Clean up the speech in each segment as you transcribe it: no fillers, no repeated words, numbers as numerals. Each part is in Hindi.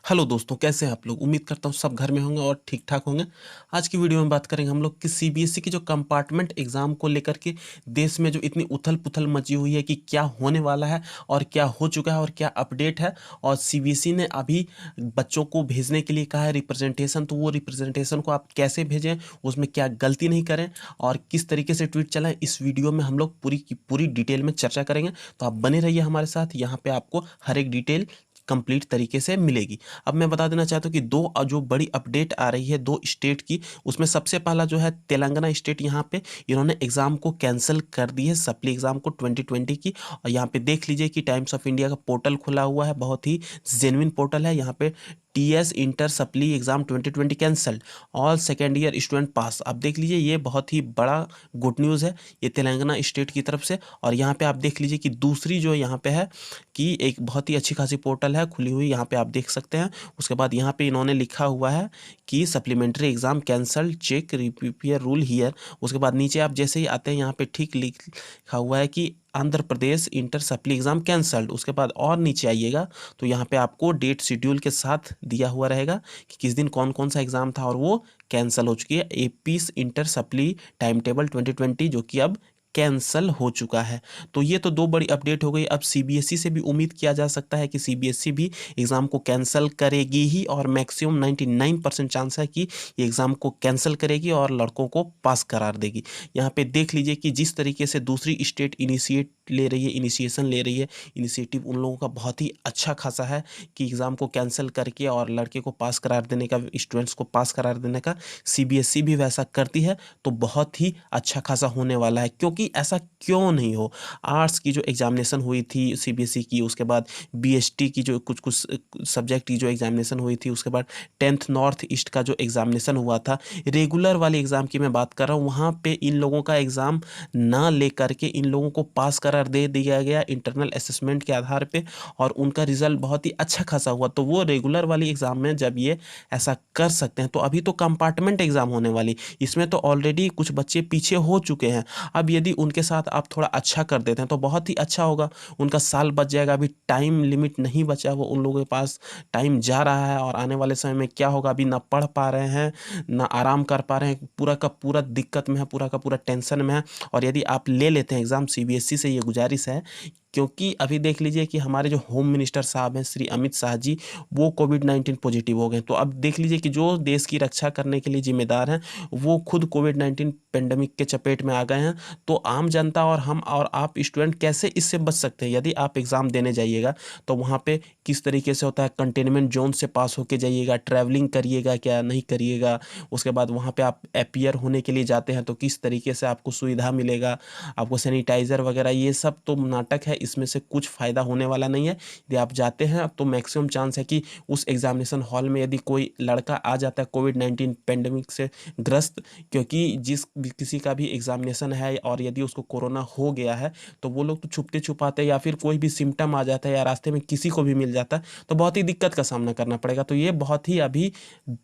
हेलो दोस्तों, कैसे हैं आप लोग। उम्मीद करता हूँ सब घर में होंगे और ठीक ठाक होंगे। आज की वीडियो में बात करेंगे हम लोग कि सीबीएसई की जो कंपार्टमेंट एग्ज़ाम को लेकर के देश में जो इतनी उथल पुथल मची हुई है कि क्या होने वाला है और क्या हो चुका है और क्या अपडेट है। और सीबीएसई ने अभी बच्चों को भेजने के लिए कहा है रिप्रेजेंटेशन, तो वो रिप्रेजेंटेशन को आप कैसे भेजें, उसमें क्या गलती नहीं करें और किस तरीके से ट्वीट चलाएं, इस वीडियो में हम लोग पूरी की पूरी डिटेल में चर्चा करेंगे। तो आप बने रहिए हमारे साथ, यहाँ पे आपको हर एक डिटेल कंप्लीट तरीके से मिलेगी। अब मैं बता देना चाहता हूँ कि दो जो बड़ी अपडेट आ रही है दो स्टेट की, उसमें सबसे पहला जो है तेलंगाना स्टेट, यहाँ पे इन्होंने एग्ज़ाम को कैंसिल कर दी है, सप्ली एग्ज़ाम को 2020 की। और यहाँ पे देख लीजिए कि टाइम्स ऑफ इंडिया का पोर्टल खुला हुआ है, बहुत ही जेन्युइन पोर्टल है। यहाँ पे TS inter supply exam 2020 cancelled, all second year student pass. आप देख लीजिए, ये बहुत ही बड़ा गुड न्यूज़ है ये तेलंगाना स्टेट की तरफ से। और यहाँ पे आप देख लीजिए कि दूसरी जो यहाँ पे है कि एक बहुत ही अच्छी खासी पोर्टल है खुली हुई, यहाँ पे आप देख सकते हैं। उसके बाद यहाँ पे इन्होंने लिखा हुआ है कि supplementary exam cancel, check repair rule here. उसके बाद नीचे आप जैसे ही आते हैं यहाँ पे ठीक लिखा हुआ है कि Andhra Pradesh inter supply exam cancelled. उसके बाद और नीचे आइएगा तो यहाँ पे आपको डेट शेड्यूल के साथ दिया हुआ रहेगा कि किस दिन कौन कौन सा एग्ज़ाम था और वो कैंसिल हो चुकी है। AP inter supply time table 2020 जो कि अब कैंसल हो चुका है। तो ये तो दो बड़ी अपडेट हो गई। अब सीबीएसई से भी उम्मीद किया जा सकता है कि सीबीएसई भी एग्ज़ाम को कैंसिल करेगी ही, और मैक्सिमम 99% चांस है कि ये एग्ज़ाम को कैंसिल करेगी और लड़कों को पास करार देगी। यहाँ पे देख लीजिए कि जिस तरीके से दूसरी स्टेट इनिशिएशन ले रही है, इनिशिएटिव उन लोगों का बहुत ही अच्छा खासा है कि एग्ज़ाम को कैंसिल करके और लड़के को पास करार देने का, स्टूडेंट्स को पास करार देने का। सीबीएसई भी वैसा करती है तो बहुत ही अच्छा खासा होने वाला है, क्योंकि ऐसा क्यों नहीं हो। आर्ट्स की जो एग्जामिनेशन हुई थी सीबीएसई की, उसके बाद बीएसटी की जो कुछ कुछ सब्जेक्ट की जो एग्जामिनेशन हुई थी, उसके बाद 10th नॉर्थ ईस्ट का जो एग्जामिनेशन हुआ था, रेगुलर वाले एग्ज़ाम की मैं बात कर रहा हूँ, वहाँ पे इन लोगों का एग्ज़ाम ना ले करके इन लोगों को पास करार दे दिया गया इंटरनल असेसमेंट के आधार पे, और उनका रिजल्ट बहुत ही अच्छा खासा हुआ। तो वो रेगुलर वाली एग्ज़ाम में जब ये ऐसा कर सकते हैं, तो अभी तो कंपार्टमेंट एग्ज़ाम होने वाली, इसमें तो ऑलरेडी कुछ बच्चे पीछे हो चुके हैं। अब यदि उनके साथ आप थोड़ा अच्छा कर देते हैं तो बहुत ही अच्छा होगा, उनका साल बच जाएगा। अभी टाइम लिमिट नहीं बचा, वो उन लोगों के पास टाइम जा रहा है, और आने वाले समय में क्या होगा अभी ना पढ़ पा रहे हैं ना आराम कर पा रहे हैं, पूरा का पूरा दिक्कत में है, पूरा का पूरा टेंशन में है। और यदि आप ले लेते हैं एग्ज़ाम, सीबीएसई से ये गुजारिश है, क्योंकि अभी देख लीजिए कि हमारे जो होम मिनिस्टर साहब हैं श्री अमित शाह जी, वो कोविड-19 पॉजिटिव हो गए। तो अब देख लीजिए कि जो देश की रक्षा करने के लिए जिम्मेदार हैं, वो खुद कोविड-19 पेंडेमिक के चपेट में आ गए हैं। तो आम जनता और हम और आप स्टूडेंट कैसे इससे बच सकते हैं। यदि आप एग्ज़ाम देने जाइएगा तो वहाँ पे किस तरीके से होता है, कंटेनमेंट जोन से पास होके जाइएगा, ट्रैवलिंग करिएगा क्या नहीं करिएगा। उसके बाद वहाँ पे आप अपीयर होने के लिए जाते हैं तो किस तरीके से आपको सुविधा मिलेगा, आपको सैनिटाइज़र वगैरह, ये सब तो नाटक है, इसमें से कुछ फ़ायदा होने वाला नहीं है। यदि आप जाते हैं तो मैक्सिमम चांस है कि उस एग्ज़ामिनेशन हॉल में यदि कोई लड़का आ जाता है कोविड-19 पेंडेमिक से ग्रस्त, क्योंकि जिस भी किसी का भी एग्ज़ामिनेशन है और यदि उसको कोरोना हो गया है, तो वो लोग तो छुपते छुपाते, या फिर कोई भी सिम्पटम आ जाता है या रास्ते में किसी को भी मिल जाता है तो बहुत ही दिक्कत का सामना करना पड़ेगा। तो ये बहुत ही अभी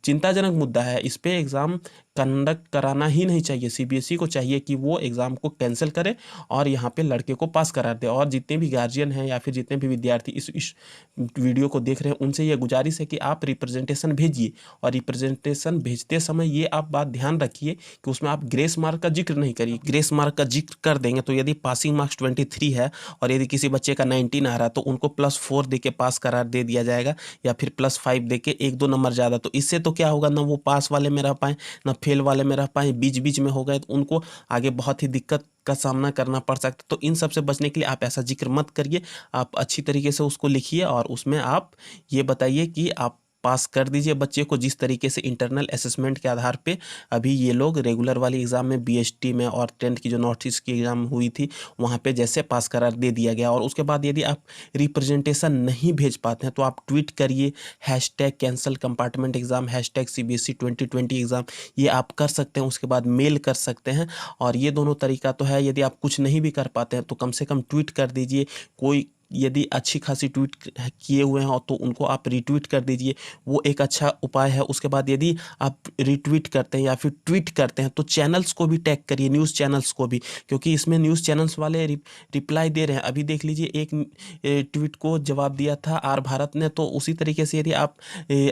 चिंताजनक मुद्दा है, इस पे एग्ज़ाम कंडक्ट कराना ही नहीं चाहिए। सीबीएसई को चाहिए कि वो एग्ज़ाम को कैंसिल करे और यहाँ पे लड़के को पास करा दे। और जितने भी गार्जियन हैं या फिर जितने भी विद्यार्थी इस वीडियो को देख रहे हैं, उनसे ये गुजारिश है कि आप रिप्रेजेंटेशन भेजिए, और रिप्रेजेंटेशन भेजते समय ये आप बात ध्यान रखिए कि उसमें आप ग्रेस मार्क का जिक्र नहीं करिए। ग्रेस मार्क का जिक्र कर देंगे तो यदि पासिंग मार्क्स 23 है और यदि किसी बच्चे का 19 आ रहा है तो उनको +4 दे के पास करार दे दिया जाएगा, या फिर +5 दे के 1-2 नंबर ज़्यादा। तो इससे तो क्या होगा, ना वो पास वाले में रह पाएँ ना फेल वाले में रह पाएँ, बीच बीच में हो गए तो उनको आगे बहुत ही दिक्कत का सामना करना पड़ सकता है। तो इन सब से बचने के लिए आप ऐसा जिक्र मत करिए, आप अच्छी तरीके से उसको लिखिए और उसमें आप ये बताइए कि आप पास कर दीजिए बच्चे को, जिस तरीके से इंटरनल असेसमेंट के आधार पे अभी ये लोग रेगुलर वाली एग्ज़ाम में बीएसटी में और 10th की जो नॉर्थ ईस्ट की एग्ज़ाम हुई थी वहाँ पे जैसे पास करार दे दिया गया। और उसके बाद यदि आप रिप्रेजेंटेशन नहीं भेज पाते हैं तो आप ट्वीट करिए, hashtag cancel compartment exam, hashtag CBSE 2020 exam, ये आप कर सकते हैं। उसके बाद मेल कर सकते हैं, और ये दोनों तरीका तो है। यदि आप कुछ नहीं भी कर पाते हैं तो कम से कम ट्वीट कर दीजिए। कोई यदि अच्छी खासी ट्वीट किए हुए हैं तो उनको आप रिट्वीट कर दीजिए, वो एक अच्छा उपाय है। उसके बाद यदि आप रिट्वीट करते हैं या फिर ट्वीट करते हैं तो चैनल्स को भी टैग करिए, न्यूज़ चैनल्स को भी, क्योंकि इसमें न्यूज़ चैनल्स वाले रिप्लाई दे रहे हैं। अभी देख लीजिए, एक ट्वीट को जवाब दिया था आर भारत ने, तो उसी तरीके से यदि आप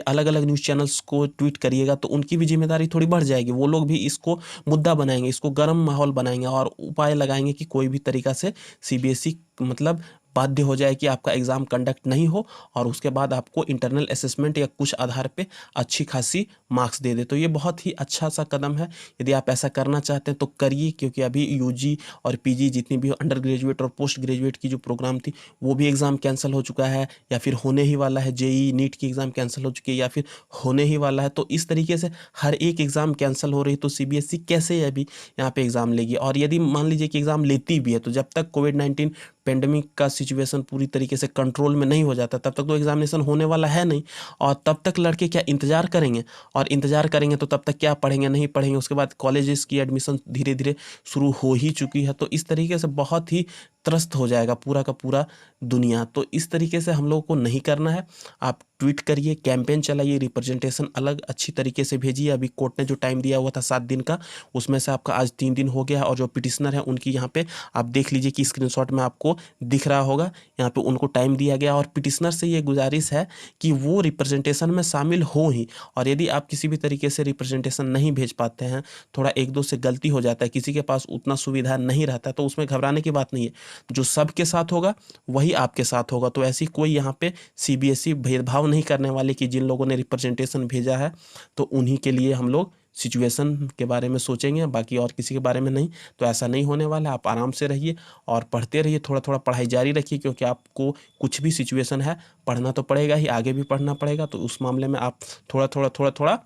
अलग अलग न्यूज़ चैनल्स को ट्वीट करिएगा तो उनकी भी जिम्मेदारी थोड़ी बढ़ जाएगी। वो लोग भी इसको मुद्दा बनाएंगे, इसको गर्म माहौल बनाएंगे और उपाय लगाएंगे कि कोई भी तरीका से सीबीएसई मतलब बाध्य हो जाए कि आपका एग्ज़ाम कंडक्ट नहीं हो, और उसके बाद आपको इंटरनल असेसमेंट या कुछ आधार पे अच्छी खासी मार्क्स दे दे। तो ये बहुत ही अच्छा सा कदम है। यदि आप ऐसा करना चाहते हैं तो करिए, क्योंकि अभी यूजी और पीजी जितनी भी अंडर ग्रेजुएट और पोस्ट ग्रेजुएट की जो प्रोग्राम थी वो भी एग्ज़ाम कैंसिल हो चुका है, या फिर होने ही वाला है। जेई नीट की एग्ज़ाम कैंसिल हो चुकी है या फिर होने ही वाला है। तो इस तरीके से हर एक एग्ज़ाम कैंसिल हो रही है, तो सीबीएसई कैसे अभी यहाँ पे एग्ज़ाम लेगी। और यदि मान लीजिए कि एग्ज़ाम लेती भी है तो जब तक कोविड-19 पेंडेमिक का सिचुएशन पूरी तरीके से कंट्रोल में नहीं हो जाता तब तक तो एग्जामिनेशन होने वाला है नहीं। और तब तक लड़के क्या इंतज़ार करेंगे, और इंतज़ार करेंगे तो तब तक क्या पढ़ेंगे, नहीं पढ़ेंगे। उसके बाद कॉलेजेस की एडमिशन धीरे धीरे शुरू हो ही चुकी है, तो इस तरीके से बहुत ही त्रस्त हो जाएगा पूरा का पूरा दुनिया। तो इस तरीके से हम लोगों को नहीं करना है। आप ट्वीट करिए, कैंपेन चलाइए, रिप्रेजेंटेशन अलग अच्छी तरीके से भेजिए। अभी कोर्ट ने जो टाइम दिया हुआ था 7 दिन का, उसमें से आपका आज 3 दिन हो गया है। और जो पिटिशनर है उनकी यहाँ पे आप देख लीजिए कि स्क्रीनशॉट में आपको दिख रहा होगा, यहाँ पे उनको टाइम दिया गया। और पिटिशनर से ये गुजारिश है कि वो रिप्रेजेंटेशन में शामिल हो ही। और यदि आप किसी भी तरीके से रिप्रेजेंटेशन नहीं भेज पाते हैं, थोड़ा एक दो से गलती हो जाता है, किसी के पास उतना सुविधा नहीं रहता, तो उसमें घबराने की बात नहीं है। जो सबके साथ होगा वही आपके साथ होगा। तो ऐसी कोई यहाँ पे सीबीएसई भेदभाव नहीं करने वाले कि जिन लोगों ने रिप्रेजेंटेशन भेजा है तो उन्हीं के लिए हम लोग सिचुएशन के बारे में सोचेंगे, बाकी और किसी के बारे में नहीं। तो ऐसा नहीं होने वाला है। आप आराम से रहिए और पढ़ते रहिए, थोड़ा थोड़ा पढ़ाई जारी रखिए, क्योंकि आपको कुछ भी सिचुएशन है पढ़ना तो पड़ेगा ही, आगे भी पढ़ना पड़ेगा। तो उस मामले में आप थोड़ा थोड़ा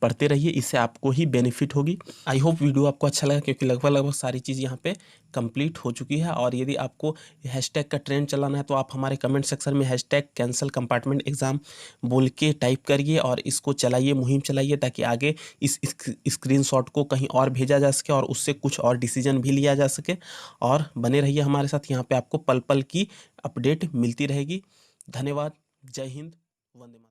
पढ़ते रहिए, इससे आपको ही बेनिफिट होगी। आई होप वीडियो आपको अच्छा लगा, क्योंकि लगभग सारी चीज़ यहाँ पे कंप्लीट हो चुकी है। और यदि आपको हैशटैग का ट्रेंड चलाना है तो आप हमारे कमेंट सेक्शन में हैशटैग कैंसल कंपार्टमेंट एग्ज़ाम बोल के टाइप करिए और इसको चलाइए, मुहिम चलाइए, ताकि आगे इस स्क्रीनशॉट को कहीं और भेजा जा सके और उससे कुछ और डिसीजन भी लिया जा सके। और बने रहिए हमारे साथ, यहाँ पे आपको पल पल की अपडेट मिलती रहेगी। धन्यवाद। जय हिंद। वंदे मातरम।